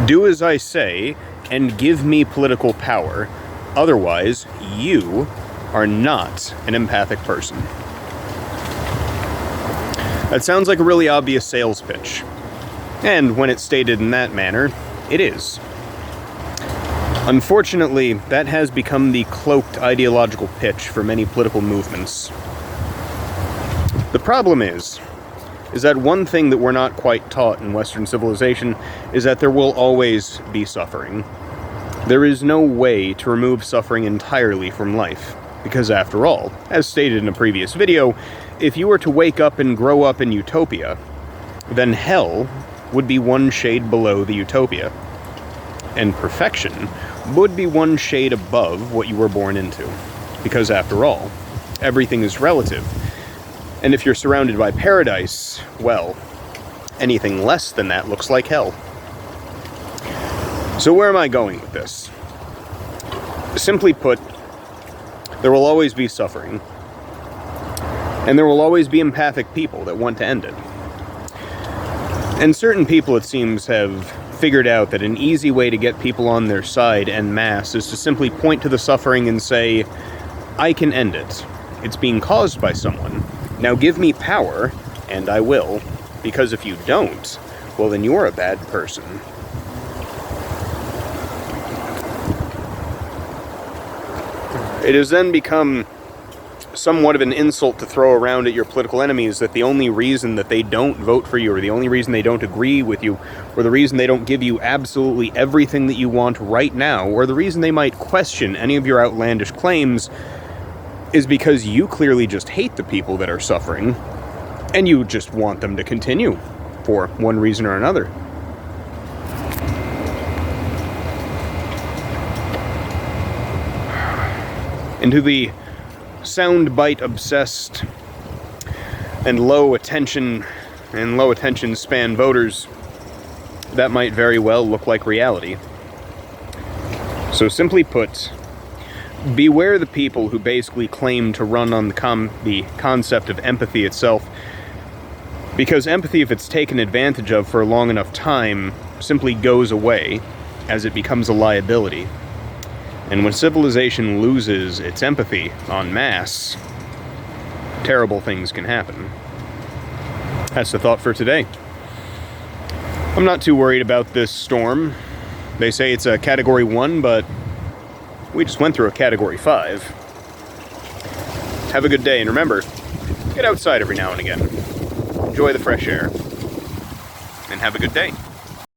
Do as I say, and give me political power. Otherwise, you are not an empathic person. That sounds like a really obvious sales pitch. And when it's stated in that manner, it is. Unfortunately, that has become the cloaked ideological pitch for many political movements. The problem is that one thing that we're not quite taught in Western civilization is that there will always be suffering. There is no way to remove suffering entirely from life, because after all, as stated in a previous video, if you were to wake up and grow up in utopia, then hell would be one shade below the utopia, and perfection would be one shade above what you were born into, because after all, everything is relative. And if you're surrounded by paradise, well, anything less than that looks like hell. So where am I going with this? Simply put, there will always be suffering, and there will always be empathic people that want to end it. And certain people, it seems, have figured out that an easy way to get people on their side en masse is to simply point to the suffering and say, I can end it. It's being caused by someone. Now give me power, and I will, because if you don't, well then you're a bad person. It has then become somewhat of an insult to throw around at your political enemies that the only reason that they don't vote for you, or the only reason they don't agree with you, or the reason they don't give you absolutely everything that you want right now, or the reason they might question any of your outlandish claims, is because you clearly just hate the people that are suffering, and you just want them to continue, for one reason or another. And to the soundbite obsessed and low attention span voters, that might very well look like reality. So simply put, beware the people who basically claim to run on the concept of empathy itself, because empathy, if it's taken advantage of for a long enough time, simply goes away as it becomes a liability. And when civilization loses its empathy en masse, terrible things can happen. That's the thought for today. I'm not too worried about this storm. They say it's a Category 1, but we just went through a Category 5. Have a good day, and remember, get outside every now and again. Enjoy the fresh air, and have a good day.